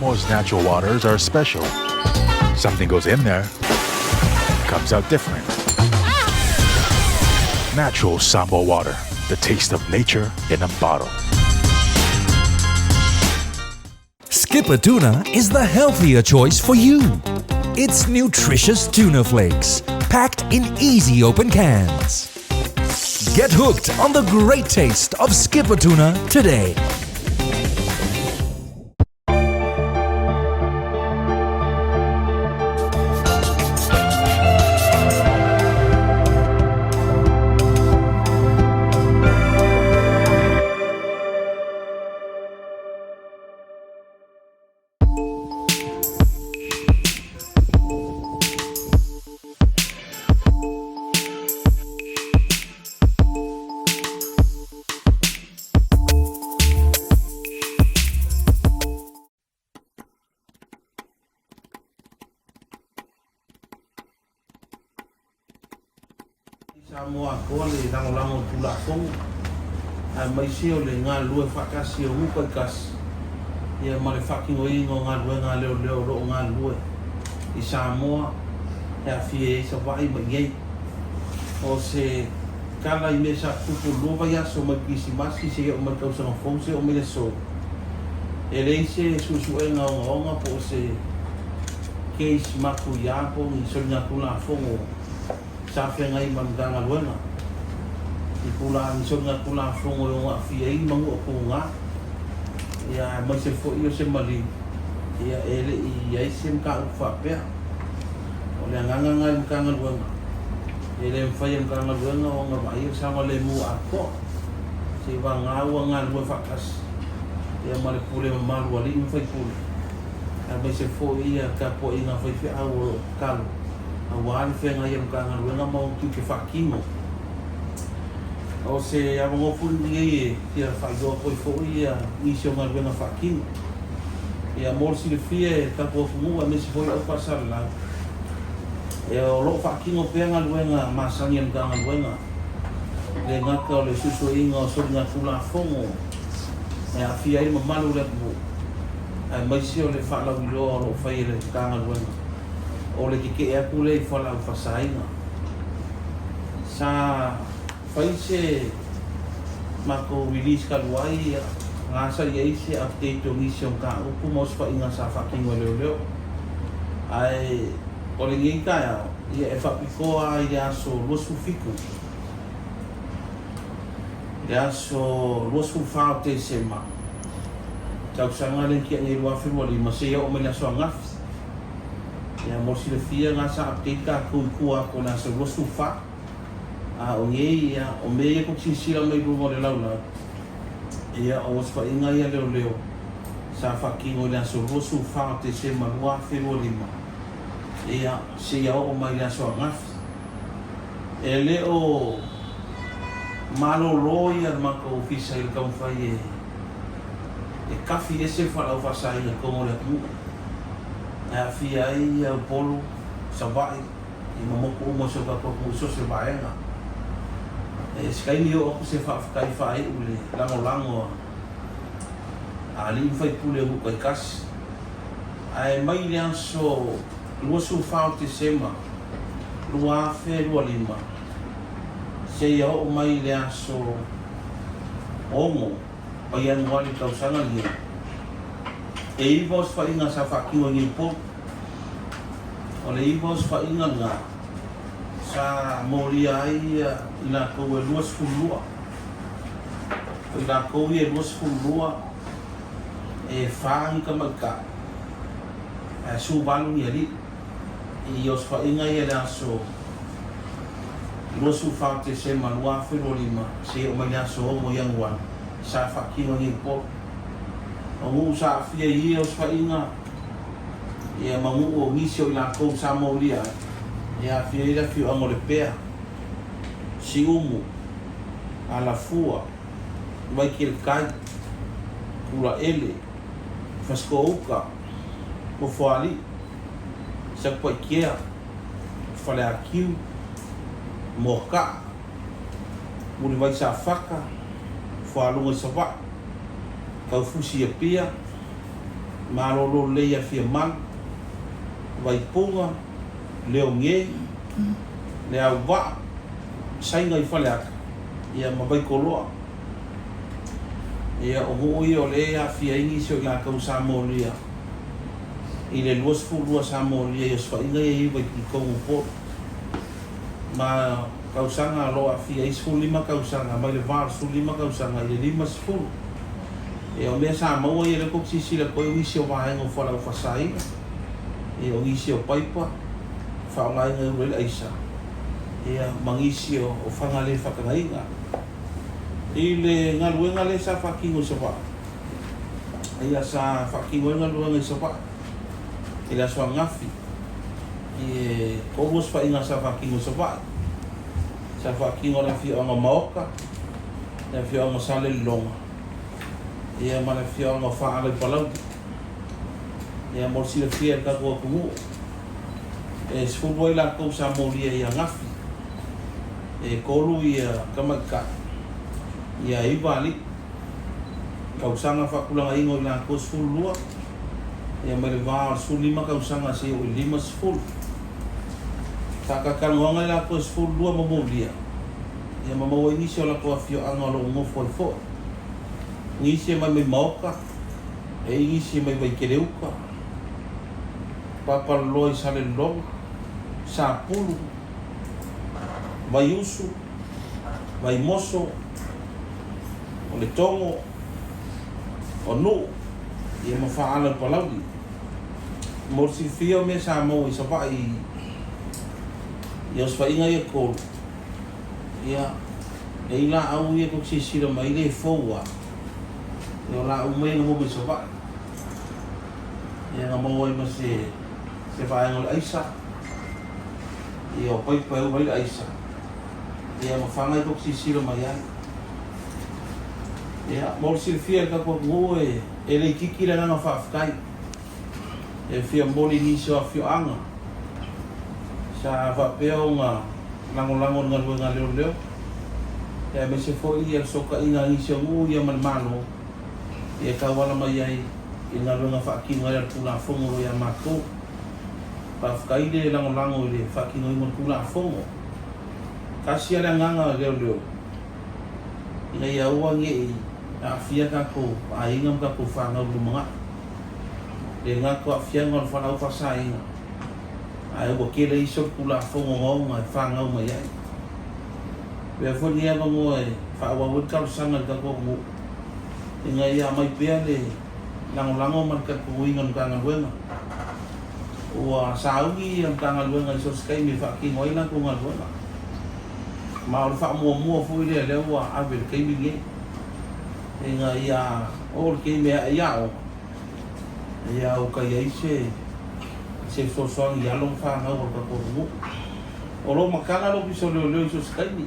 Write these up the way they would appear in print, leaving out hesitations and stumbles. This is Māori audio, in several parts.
Most natural waters are special. Something goes in there, comes out different. Natural Samoa water, the taste of nature in a bottle. Skipper Tuna is the healthier choice for you. It's nutritious tuna flakes, packed in easy open cans. Get hooked on the great taste of Skipper Tuna today. Samoa ko le lango tula fong mai sio le nga lue fakasi o muka kas ia male fucking oi ngo nga lue nga Leoleo ro nga lue I Samoa ya fie sa vai mai o se kala I mesa Upolu vai aso mai kisi masi se o mai kausa no fong se o mai so ele se susu nga nga po se case maku ya po ni so nga tula fong Safia ngai mandanga luena I pula ni so nga pula fongo yo afia I mangu ko nga ya mai se fo yo se mali ya ele I se mka fa pe o le nganga mka luena ele mfai mka luena o nga mai sama le mu ako se va nga nga lu fa kas ya male pule malu ali mfai pule ya mai se fo ia ka po ina fai fe au kalu awan fenga yang kanga luenga mau tu ke fakimo o se ava ngo fundi ia fa do ko fo ia isio ngal luenga fakimo ia mor si le fie ta po fu a mesi foi o pasar la e o lo fakimo penga luenga masang yang kanga luenga le ngaka le susu inga so nga fula fongo e a fia I mamalu le bu ai mai si o le fa la wilo lo fa ile kanga luenga o le kike e pule I fala Vasega sa faise mako release kaluai ngasa ye se update o mission ka o kumos pa inga sa fucking Leoleo ai o le ngika ya e fa pikoa ya so losu fiku ya so losu fa te sema tau sanga le ki e wa fi mo li masea o me la so ngaf ya mosi le fia nga sa update ka ku ko na so rosufa a o nge ya o me ko sisila mai bu mo le laula ya o spa inga ya Leoleo sa fucking o na so rosufa te se malua fe mo lima ya se ya o mai ya so ngaf ele o malo loya ma ko official ka fai e kafi ese fa la fa sai como le tu a fia I Upolu sabai I mamoko mo so ka ko so se baenga e skai ni o se fa kai fai ule lango ali fai pule bu kai kas ai mai le so lo su fa te sema lua fe lua lima se ia o mai le so omo o Ianuari tau sanga ni e vos fa inga sa fa kiwa ni po o le vos fa inga nga sa moria ai ina ko e luas fulua ina ko e luas fulua e fa ni kamaka e su balu ni ali e os fa inga ia la so luas fa te se malua fe lima se o mai so mo yang wan sa fa kiwa ni po o sa fia ia os fa inga ia mangu o misio ila ko sa moria ia fia ila fio amole pea si umu ala fua vai kil kai pula ele fasco uka o foali sa poikia fale akiu moka muli vai sa faka foalunga sa va kau fusi Apia Marolo leia fia man, vai punga, leo nge, le au wa, sainga I Faleaka, ia mabai koloa. Ia o hui o lea fia ingi sio la kau Samoa I le luas fulua Samoa ia swainga ia iwa ki kongu po. Ma kausanga loa fia isfu lima kausanga, mai le var su lima kausanga, I le lima sfulu. E o mea Samoa ia le koksisi la koe uisi o vahenga o whala o Vasega. E o ngisi o paipa, whaongainga ure le aisa. Ia mangisi o whangale whakangainga. I le ngaluenga le sa whakingo sa wha. Ia sa whakingo ngaluenga sa wha. I la swa ngafi. I kovos whainga sa whakingo sa wha. Sa whakingo na whionga maoka. Na whionga sale longa. Ia mana whionga whaale palauti. Ia morsi le whia ka kua kumu. E sfulwai la kou sa moria ia ngafi. E kolu ia kamaka. Ia ibali. Kausanga whakulanga ingo I la kou sfulua. Ia mere vaa sulima kausanga se o lima sful. Takakaluanga la kou sfulua mamolia. Ia mamawa inisi o la kou afio anga lo ngofo I fo. Ngisi mai mai maoka. E ingisi mai mai kereuka. Papa loi sale long. Sa pulu. Vai usu. Vai moso. O le tongo. O nu. Ia mawhaala palaudi. Morsi fia me Samoa I sapa I oswainga ia kolu. Ia e ila au ia kuk sisira mai le foua. Ia la umei na mo me sapa. Ia nga maua ima se whaenga le aisa. Ia o paipa e le aisa. Ia mawhanga I kuk sisira mai ai. Ia morsi fia ka kua ngue e le kiki le nganga whaafikai. E fia moli nisi o whioanga. Sa whapeo ngā lango ngā lua ngā Leoleo. E me se fo I soka I ngā nisi o ngu ia manmano. E kawala mai ai I ngā lua ngā whaakinga ia tūna whongo ia mātou. Whaafikai le lango I le whaakinga I tūna whongo. Kasi ala nganga Leoleo. Ina ia ua nge I a fia ka ko a ingam ka ko whanga mga. Le ngā ko a fia ngon whanau whasainga. A e wakele iso kula whongo ngonga e whanga o mai ai. Wea whoni ea ngongo e whaawawut karusanga ka ko ngu. Inga ia mai pia le lango man ka ko ingan ka ngaluenga. Ua saungi ang ka ngaluenga iso skai me whakingo ina ko ngaluenga. Ma ora whaamua fui le lewa avel kei mingi. Inga ia o ke mea ia o ia o kai ai se soang ia long whanga o ka korumu o lo makana lo piso Leoleo iso skaini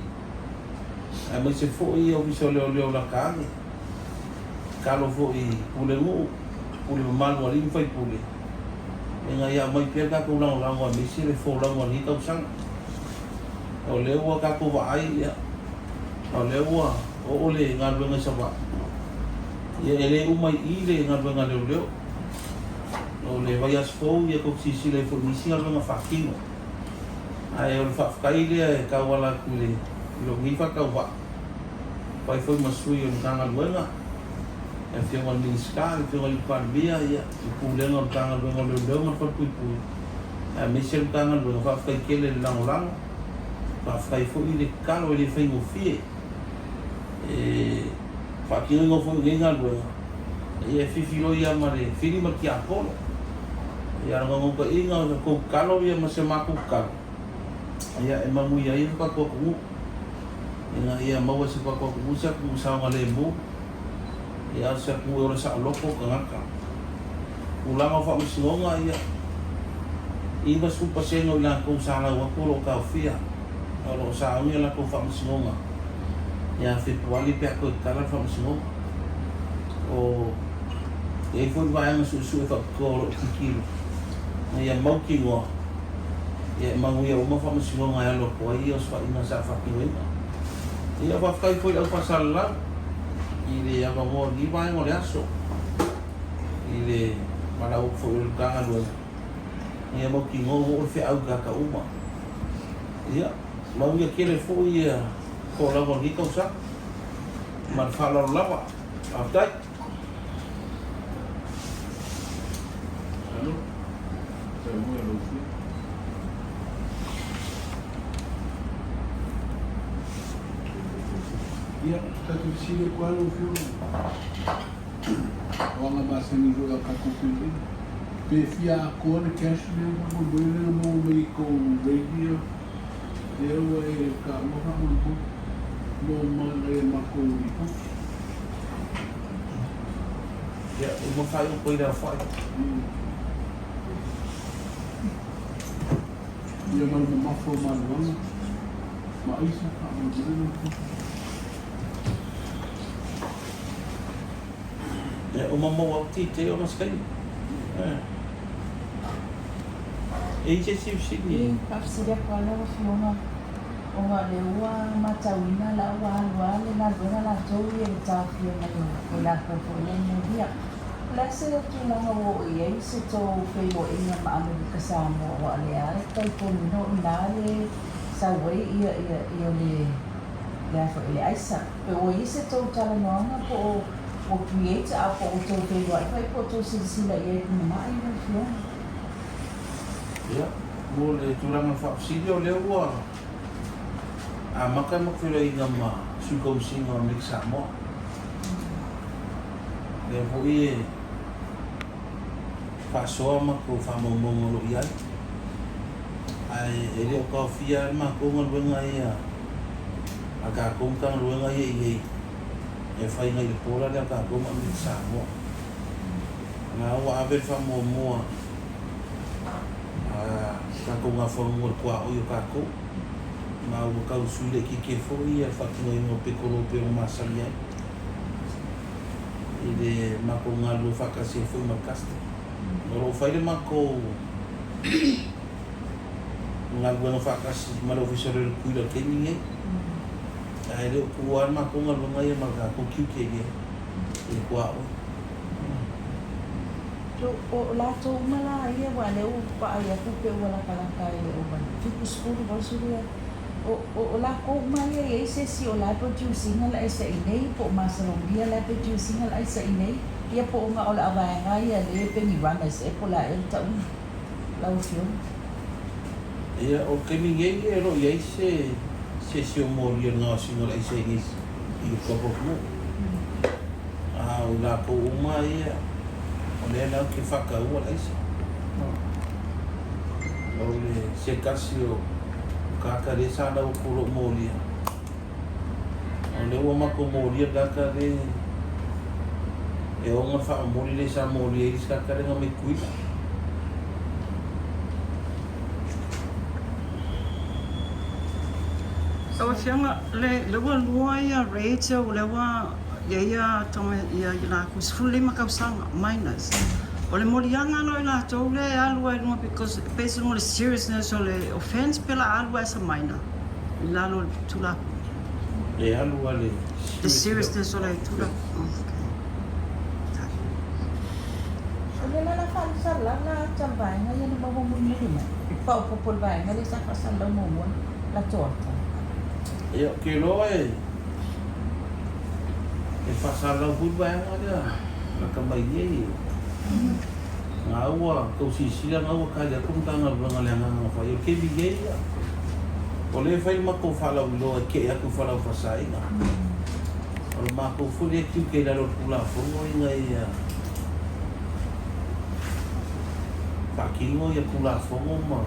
a mai se fo I o piso Leoleo la kaage ka lo fo I pule ngu pule malu ali mwhai pule inga ia mai pia ka kulang langwa misi le fo langwa ni tau sang o lewa ka kuwa ai ia o lewa o ole ngā luenga sawa ia ele umai I le ngā luenga Leoleo o le vai asfou ia kok sisi le formisi ngā luenga whakingo ai o le whaafikai lea e kawala ku le lo ngifa kawa pai foi masui o le ngā luenga e whionga ministar, e whionga liparmia ia I pulenga o ngā luenga Leoleo ma Falepuipui e mese o ngā luenga whaafikai kele le langolango whaafikai foi I le kalo e le whaingo fie whakinga ingo fo ngā luenga. Ia whiwhiro ia mare, whiri ma ki Apolu. Ia ranga ngoka inga o kou kalo ia ma se maku kalo. Ia e mamu ia ina ka kua kungu. Inga ia maua se kua kua kungu sa kungu sao ngā lembu. Ia sa kungu ora sa loko ka ngaka. Ulanga wha misingonga ia. Iba supa sengo ila kou sa la wakuro ka fia. Olo sa unga la kou wha misingonga. Ia Februari pia koe kala wha misingonga. O e foi vaenga su e whakakoro kikiro. Ia mauki ngoa. Ia mangu ia uma wha misingonga ia loko ai o swa ina sa whakiwena. Ia whafkai foi au pasala. I le ava ngoa ni vaenga o le aso. I le Malau foi o kanga lua. Ia mo ki ngo o fe au ka uma. Ia, mau ia kele fo ia ko la mo ni ko sa. Man fa la lava. Aftai. Alô. Sai mo lo fi. Ia, tá tudo sigue qual o filme. Wanga basa ni joga ka kupili. Pe fia kone cash me mo bele mo me ko radio. Eu ka mo ha mo mane ma ko ni ko. Ya, mo fai o coisa fora. Ya mal ma fo mal wanga. Ma isa ka mo bele ko. O mamau ti te o maskai. E se E parceria com ela filma o Leoleo Matagaluega lá o Ianuari na zona lá tô e ele tá filmando o lá para folha no dia. Lá se tu lá o e aí se tu Feiloaiga ma Amerika Samoa o Leoleo tá pomino nale sawe ia le lá foi ele aisa. O aí se tu tá lá não po o create a po o Feiloaiga vai po tu silsila ia no mai no filme. Ya, boleh tulang fa sini oleh wa. Maka Feiloaiga ma suka usinga Amerika Samoa. Dia foi passou ko fa mo lo ia. Ai ele o ka fia ma ko ngol benga aga ko kan ruanga ia e fai ngai pola le ka ko ma Samoa. Na wa ave fa mo ka ko nga fo ngol kwa o yo ka ko ma o ka usule ki ke fo ia fa ki no pekolo pe o masalia. Ele ma ko nga lo fa ka se fo ma kasta. No fai le ma ko nga bueno fa ka si ma lo fisore el kuila ke ni ai le ko wa ma ko nga lo nga ia ma ka ko ki ke ge e kwa o o la to mala ia wa le o pa ia ku pe wala kala kai le o ban fiku skulu ba suru o la ko mala ia se si o la producing la isa inei po masalongia la producing la isa inei ia po nga o la avanga ia le pe ni wana se po la el ta la o fio ia o ke ninguém ero ia se o moria nga singo la isa inei i ko po mo o la ko uma ia olha lá que faca o lá isso olha se casio caca de sala o culo molia olha o uma como molia da cara é uma fa molia de sa molia isso caca de me cuida o fianga le lua ia rate o le wa ia tome ia la kus fully makausanga minus ole molianga no la tole alwa no because based on the seriousness of the offense pela alwa as a minor la lo tula le alwa le the seriousness of the tula ole la fa sala la tambai nga ia no mo ni ma pa po po vai nga le sa fa sala mo mo la torta ia que lo e pasala o fui vai olha na cambaie ngawa ko sisila ngawa kaya kung tanga nga lenga nga fa yo ke bigeia ole fai ma ko fala lo ke ya ko fala Vasega ole ma ko fuli ki ke la lo pula fo nga ia pakingo ya pula fo ma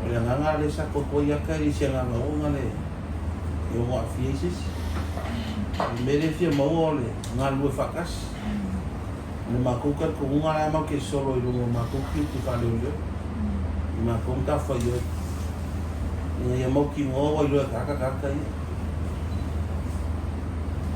ole nga le sa ko ya ka ri sia nga nga le eu mo afieses mere fia mo ole nga lu fakas ni makuka ko nga ma ke solo lu makuki tu Leoleo ma kon ta fa yo ni ya mo ki mo wa lu ka ia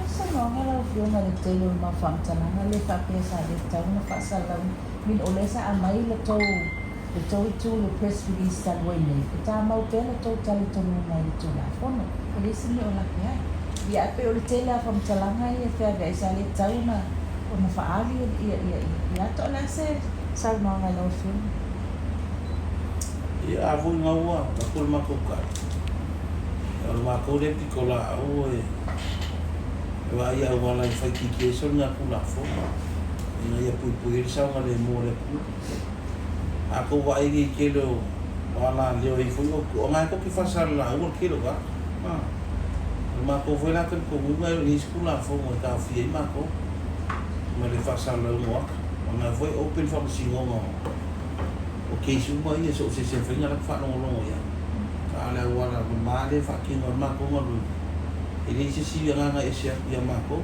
asa no nga la fio na le tele ma fanta na le fa pesa le ta una fa sala min ole sa amai le to le press release ta wene ta mau pe le to ta le to na le to la fono polisi ni ola kia ia pe o le tele a famtalanga ia fea ga isa le tauna ona whaali ia to le se sau no ngai no film. Ia avu ngaua, aku le mako ka. Kalau mako le pikola o e. Wa ia wala i fai ki so nga kula fo. Ina ia pui sau nga le mo le ku. Aku wa i kelo wala leo i fu o nga ko ki fasal la o kelo ka. Mako foi lá que como eu disse que lá foi uma café e mako mas ele faz sala no ar mas foi open for singo o que isso vai isso se fez lá que faz no longo ya cara agora mal ele faz que normal como ele disse se ia na esse ya mako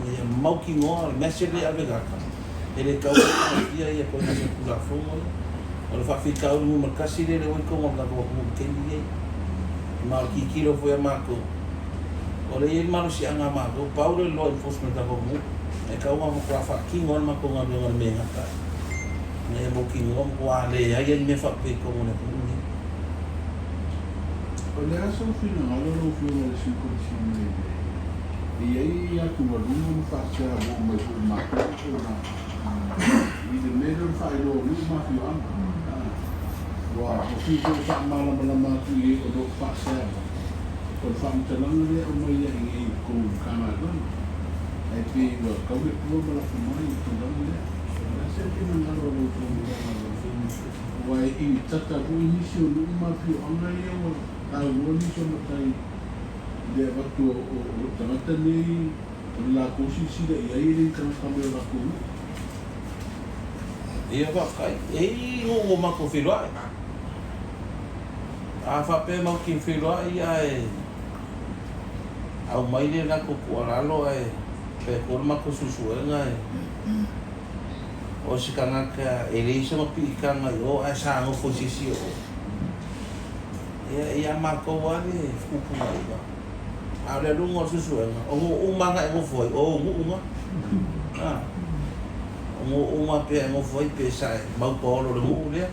e mau que no mas ele é vegano ele cau dia e depois ele pula fogo ele faz ficar no mercado se ele vai como lá como quem dia mal que kilo foi a mako. Oleh yang manusia ngama ko Paulo law enforcement ako mo e ka uma ko fa kingon ma ko ngam ngam me ngata ne mo kingon ko ale ay me fa pe ko mo ne ko ni oleh aso fino alo no fino si ko si me e aí a ku ma lu fa cha mo me ko ma ko na i de me do fa lo lu ma fi am wa o fi ko fa ma la ma ku e ko do fa cha ko fam talang le o mai ya ngi ko kana don e pi wa ka we ko ma la fa mai to dan le na se ti na ro ro ko mo na ro wa i tata ku ni si o ma pi anga ye o ta wo ni so ma tai de va to o tamata ni la ko si de ya i kan ka me la ko ia va kai e o ma ko filoi a fa pe ma ki filoi ia e au mai le na ko kuaralo e pe ko ma ko susuenga e o si kana ka ele so ma pi kana yo a sa ngo fo si si o ia ma ko wale fuku mai ba a le lu ngo susuenga o manga ngo foi o ngo ah o ma pe ngo foi pe sa ma ko lo ngo le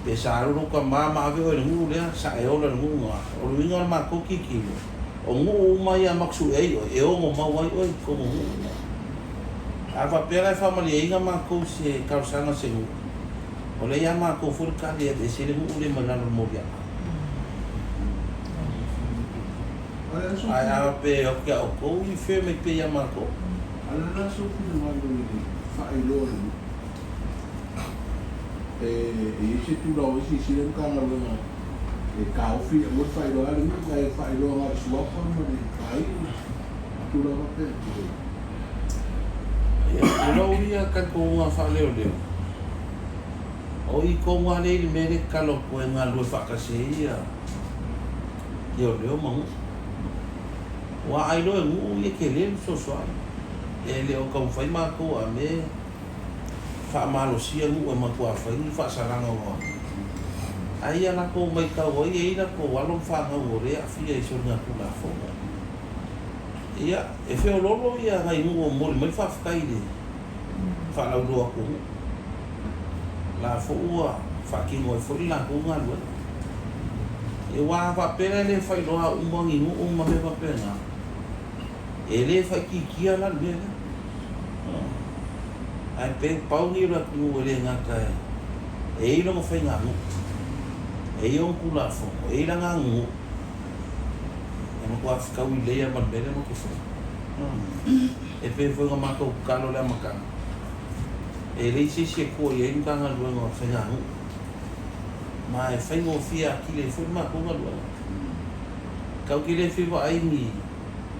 pe sa lo ko ma ve o ngo le sa e o lo ngo o lu ngo ma ko ki o ngu mai a maksu e o ngo mawai o ko ngu a va pera family e nga mako se kausana se ngu o le ya mako fur ka le de se le ngu le manalo moria ai a pe o ka o ko i fe me pe ya mako ala na so ku ma lo ni fa i lo e se tu lo si le ka na lo e ka ofi mo fai lo ale mo fai lo ala sua pa mo ni kai tu lo pa pe e lo ia ka ko nga fa Leoleo o i ko nga le me le ka lo ko nga lo fa ka se ia Leoleo mo wa ai lo ngu ye ke le so so e le o ka fai ma ko a me fa malo sia ngu ma ko fa ni fa saranga o ai ana ko mai ka o ia ina ko walo fa nga o re a fia i so nga kula fo ia e fe o lolo ia ngai ngu o mo mai fa fa i de fa la do ko la fo ua fa ki mo fo la ko nga lo e wa fa pere le fa i lo a mo ngi ngu ma me fa pena e le fa ki kia la le ai pe pau ni ra ku le nga ka e lo mo fa nga mo e on kula fo e la nga ngu e mo kwa fika wi le ya ma bele mo ko fo e pe fo nga ma ko ka lo la ma ka e le si ko ye nga nga lo nga fa nga ngu ma e fa ngo fia ki le fo ma ko nga lo ka ki le fi wa ai ni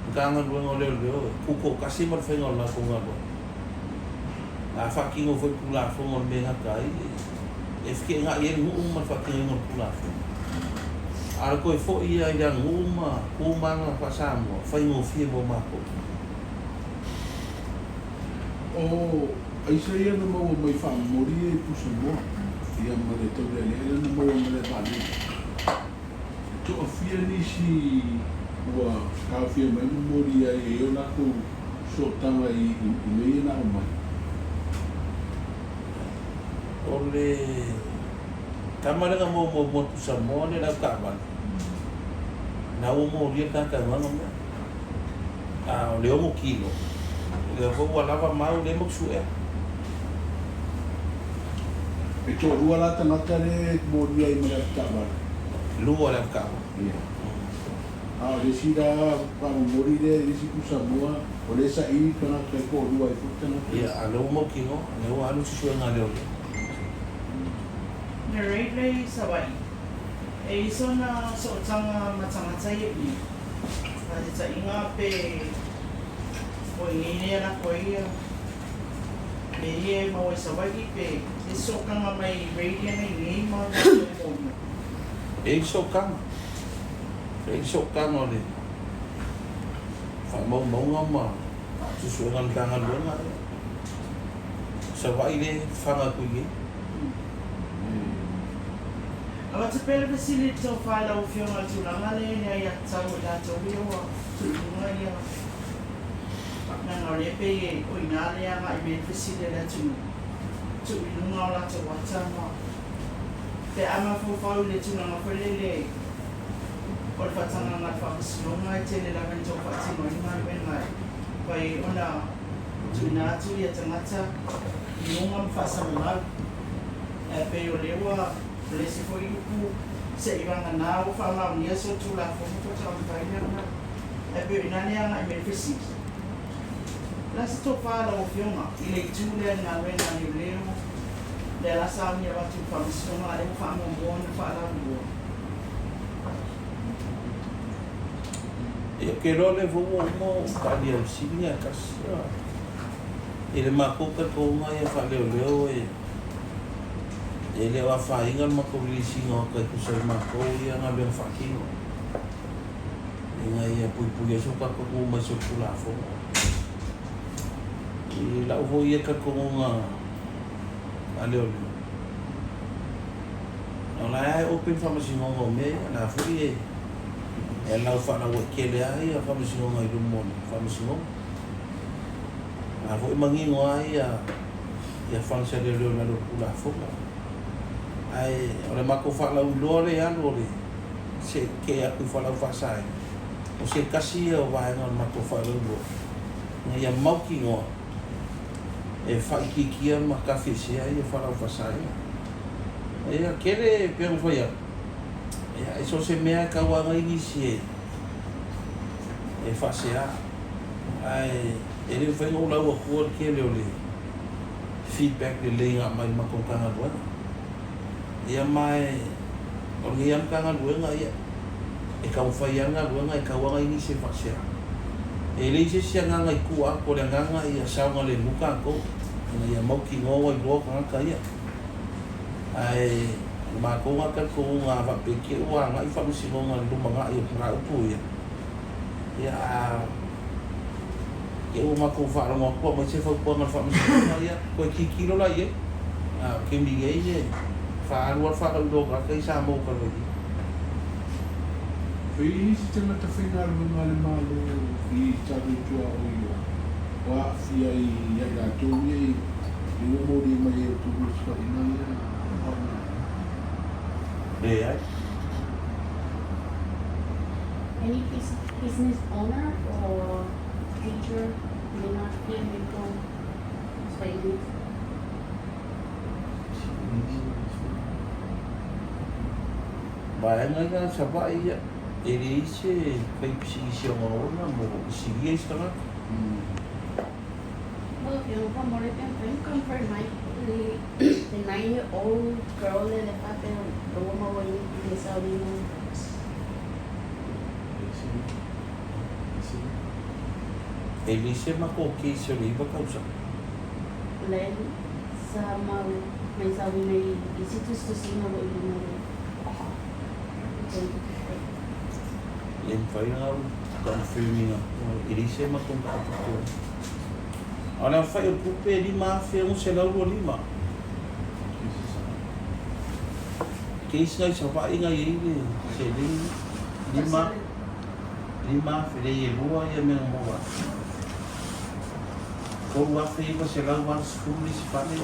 nga nga lo nga le ku ko ka si mo fa nga la ko nga lo a fa ki ngo fo kula fo mo me nga ka e fike nga ye ngu ma fa ke ngo kula fo ar ko fo ia ya ngu ma ku ma nga fa sa mo fa ngo fie mo ma ko o ai se ia no mo mai fa mori e pu so mo ia mo le to le no mo mo le pa ni to fie ni si wa ka fie mai mori ia e yo na ko so tama i me na o mai ole kamera nga mo sa mo le na kaban na o mo ri ka ka nga a le o mo kilo Le vo wa lava mau le moksu e. E tō rua la tangata le mōria I mea tawa. Lua le ka. Ia. Le sira mōri le si ku Samoa, o le sa I kana kai ko rua I putana. Ia, a lo mo kingo, le wa alu si ngā leo. Na reilei sawai. E iso na so tanga matangata I. Hadi ta inga pe o ingine na koia. Me ie mau e sawai pe e so kanga mai radio nei nei mau na so mo. E so kanga. E so kanga le. Fa mau ngama. Tu suengan kanga luenga. Sawai le fanga kuigi. Ala te pele fasili tau whaela o whionga tūranga le nea ia tau o tātou reo tūrunga ia. Nanga repe e o inare anga I mea fasili le tū. Tu inunga o lata wata ma. Te ama fōwhau le tūranga whele le. O le whatanga ngā whakasilonga I tēne la meni tō whatino I mai wengai. Pai ona tūnātu ia tangata inunga mwhasamau. E pe o lewa le se foi ku se ivanga na o fa ma unia so tu la fo to ta vai na e be ina ne anga me fisi la se to fa la o fiona I le tu le na re na Leoleo le la sa mi va tu fa mi so ma le fa mo bon fa la mo E ke ro le vo mo ka dia sinia kas. E le ma ko ka ko mai fa Leoleo e le wa fa inga ma ko lisi ngo ka ku sa ma ko ia nga le fa ki ngo inga ia pui so ka ko ma so kula fo I la vo ia ka ko nga ale o no la ai open fa ma si ngo me na fu e la fa na wo ke le ai fa ma si ngo ai lu mo fa ma si ngo na vo mangi ngo ai ia fa sa le na lu kula fo ai ora mako fa la ulore alore se ke aku fa la fa sai o se kasi o vai no mako fa la ulore ngai ya mauki ngo e fa ki ma ka fisi ai fa la fa sai e akere pe mo ya e so se mea ka wa ngai ni si e fa se ai e le fa ngo la wa ko ke le ole feedback le lenga mai mako ka ngwa ia mai o ngiam kanga luenga ia e ka ufaianga luenga e ka wanga ini se fasia e le se sia nga ngai kua ko le nganga ia saunga le muka ko ia mau ki ngoa I lo ka ia ai ma ko nga ka ko nga va pe ki wa nga I fa musi nga lu manga I pra upu ia ia e o ma ko fa mo ko mo se fa ko nga fa musi nga ia ko ki kilo la ia ke mi ye fa alua fa lo ka kai Samoa ka ri Fei si tanga ta whenga runga le malo I taru tua o iwa. Wa fia I la tōmi I o mori mai e tūru Fuataina ai Any business owner or teacher may not be able to Swahili. Vai nga sa ba ia ele se kai pisi o ona mo sigi esta lá Well, if you don't come more than come for the 9-year-old girl that le pate the woman when you sabi mo. ele se ma ko ke se ri ba causa Len sa may sabi na isitus to sino lo ilumare. len fai nga confirming ele se ma ko ka ko ana fai o pupe di ma fe un se la ro lima ke isa sa ba inga ile se lima fe le boa ya me mo wa ko wa fe ko se la wa school si fale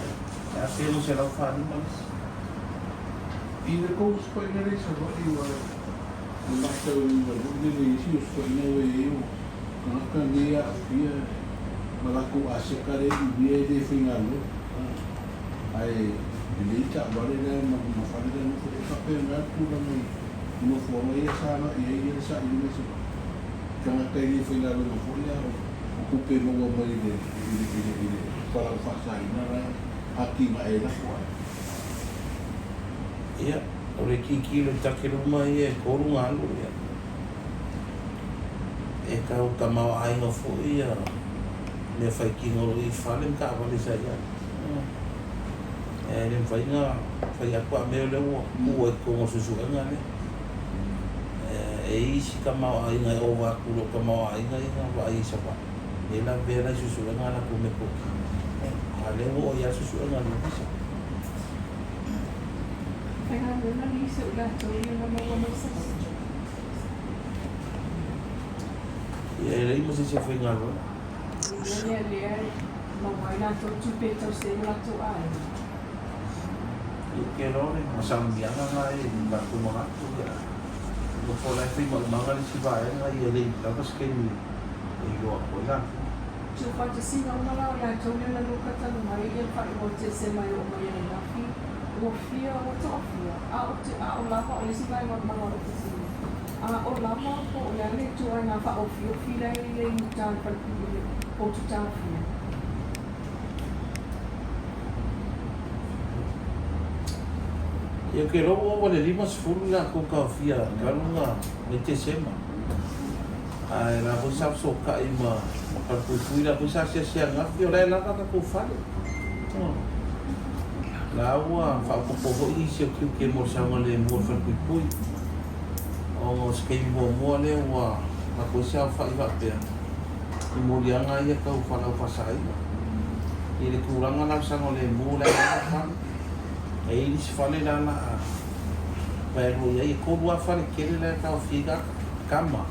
ya fe un se la fa lima I le kou Fuataina le sa wa I wa Mata o I wa runga le isi o Fuataina o e o Kaka nea Apia malaku aseka re dia de fingalo ai ele tá agora ele não fala de não poder papel nada tudo mais no foro ia sana ia sa ele mesmo kanga kai fingalo no foro ia o cupe no mai de ele para o Fuataina aqui mais na fora ia ore kilo takeruma ia korunga alu ia e kau kamau ai no fo ia me fai kingo i fale ka vale sa ia e le fai nga fai akua me le mo ko susu nga le e isi kamau ai nga o wa kulo kamau ai nga wa ai sa pa e la vera susu nga la ko me ko ale o ia susu nga le bisa Kaya na nisa ulah tu yang nama nama sa. e le mo se foi nga lo Dia mawai na tu tupe tu se na tu ai. que no masang biang nga e ba ko mga to ya no po la fi mo mga si ba nga ye le tapos que ni yo ko la Tu pode sim não lá olhar tu na luka ta no mai e fa o te se mai o mai na fi o fia o to fia a o la ko le si vai mo o te si a o la mo ko ya le tu na fa o fia le ni ta pa o tu ta fia eu que logo o le limas full la ko ka fia kalunga me te sema ai la ko sa so ka ima ka ko fuira ko sa se nga fio la ka ko fale la wa fa ko i se que mo sa le mo Falepuipui o skei mo le wa ma ko sa fa i va pe i mo lianga ia ka fa la Vasega i le kuranga la sa le mo la fa e ili se fale la na pero ia ko bua fale kele la ka figa kama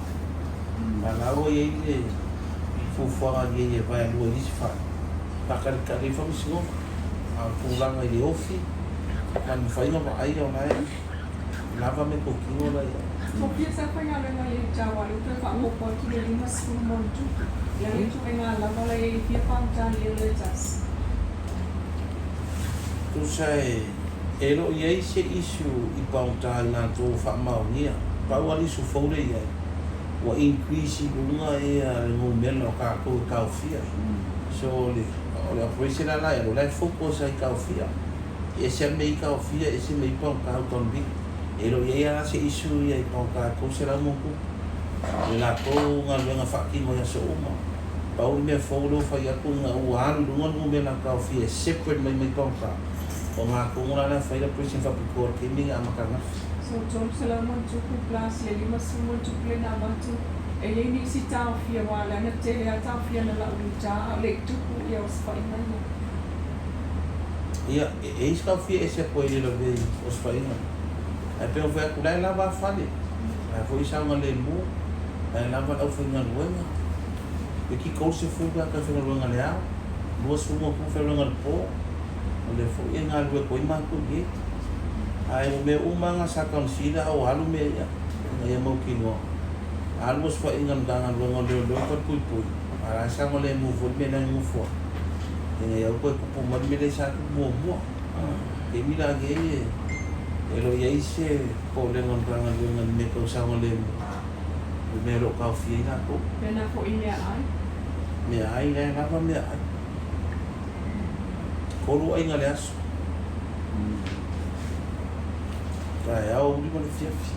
la o ia ile fu fora ia vai lo ili se fale pa ka ka fa misgo a kuranga ile ofi kan fa ina ba ai ona lava me pouquinho lá o que essa foi a lenga e jawa o que fa mo po ki le mas fu mo tu ya ni tu lenga lava la e fi pa ta le jas tu sai elo ia se isu i pauta na to fa maunia pa wali su fore ia wa increase lunga e no melo ka ko ka fia so le o presera la e la focus ai ka fia e se me ka fia e se me pa ka ton bi elo ia se isu ia pa ka ko sera mo ko la ko nga lunga fa ki mo ya so uma pa o me folo fa ya ko nga wa lunga no me la ka fia separate me pa ka o nga ko nga na fa ila presin fa pikor ke mi ama ka na so tom selama cukup plus le lima semua cukup na bantu ele ni si ta fia wala na te ya ta fia na la uta le tuku ya uspa ina ia e ska fia ese po ile lo ve os fa ina e pe o fa ku la va fale e foi sa nga le mu e la va au fa nga luenga e ki ko se fu ka fa nga luenga le a duas fu mo ku fa luenga po le fo e nga lue ko ima ku ge ai me uma nga sa konsila o alu me ya nga mo kino almos fa ingan dangan luenga le Falepuipui ara sa mo le mu fu me na mu fo nga ya ko ku mo me le sa mo e mi la ge e lo ia ise ko le ngon dangan luenga me ko sa mo le me ro ka fi na ko pena ko ile ai me ai le na pa me ai kolu ai nga le aso kai au ni mo le fiafi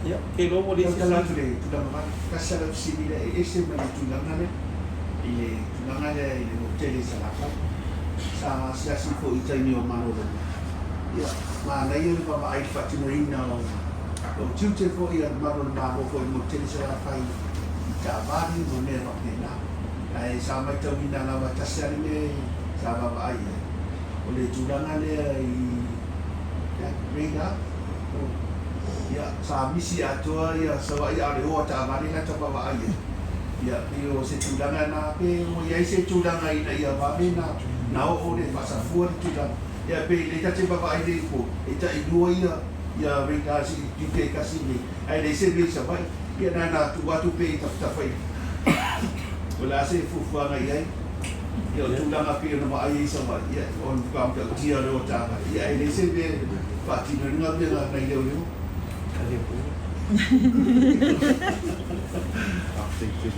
ya ke lo mo le Kita lalu le tu dah makan kasar sini le ese mai tu langa le ile hotel salaka sa si fo itani o mano le ya ma na yo ba ai fa tu ina o tu te fo ia mano ma fo hotel salaka ta bani mo ne ro na ai sa mai tau ina la kasar le sa ba ai o le tu langa le ya rega ya sa misi atua ya sawa ya le o ta mari na tapa wa ai ya io se tu danga na pe o ya se tu danga ina ya ba na o le pasa fuori tu da ya pe le ta te ba ai le ko e ta i dua ya rega si tu pe kasi ni ai le se le sa ba ya na tu wa tu pe ta ta fai Wala si fufuanga iai. Yo tulanga pia na maai sama ia on kam ka kia ro tanga. Ia ele se be pati no nga be na Leoleo. Ale po. After que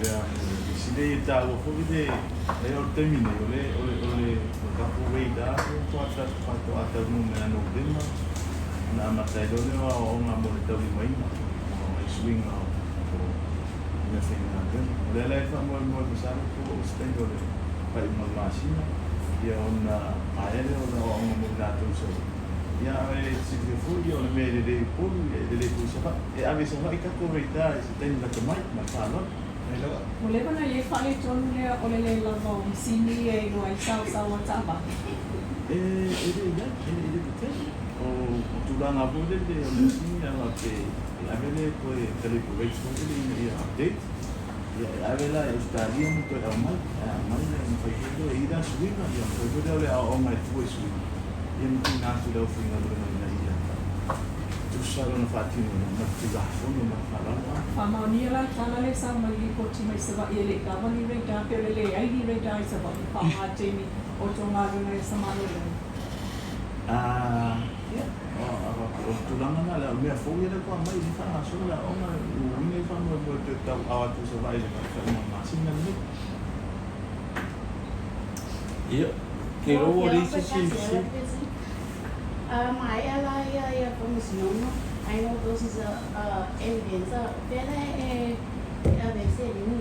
se dei tá o fogo de eu terminei ole kapu weida ko ata no no prima na Matagaluega o nga mo tau mai na swing na na fina na le fa mo sa ko stendo le pa mo masina ia ona aere ona o mo gato so ia se fu io le mere de pulu de pusa e ave so vai ka ko weida se tem na mai ma falo Mulai mana ye fale tonu le ole le lavo sini e no ai sao taba. Ele o tulanga bude de sini ala que avele foi Falepuipui ele update e avela estaria muito mal não foi que ir a subir não foi que ele ao mais foi subir e não tem nada de oferir na ilha tu sabe não fatinho não tiga fundo não fala Famaunia la tala le sa mali ko ti mai sa ele ka vali re ta pe le ai di re ta sa ba pa ma temi o tonga re sa ma le o tulanga na la me foi ele com a mãe de fala só la ona o me fa mo te tau a tu sa vai de ka ma singa ni Ia que ro ori se My ally promociono. I know those is evidence. Pero a veces ni.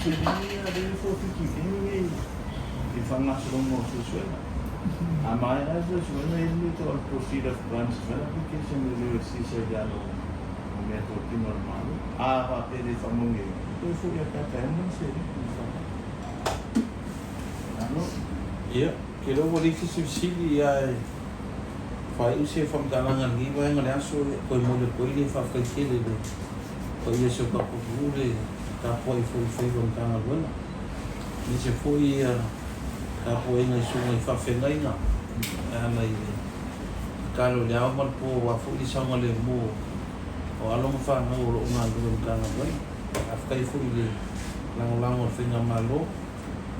Seria dele foi pequenininho e falasse mo funciona. A mais funciona ele to proceed of branch application ele se já no método normal. A pede famongue. Eu fui até não sei. Ia que ro ori se subsidi ia fai o se fam kalanga ni wa ngale aso ko mo le ko ile fa fa kele de ko ia se ka ko bule ka foi foi con kana bona ni se foi ka foi na su ni fa fe ngai na ana i ka lo le au po wa fu i sa ngale mo o alo mo fa no ro nga lu kana bona afkai fu ile lang o fe nga malo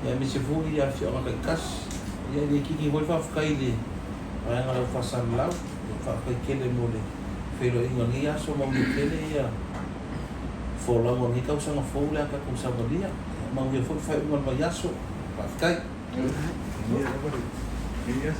ya mi se fu ia fi o ka kas ia de ki voi fa kai le ai ngala fa san lau fa kai kele mo le Feiloaiga ni aso mo kele ia fola mo ni ka usanga fola ka ku sa balia ma nge fo fa mo ma yaso pa kai Yes.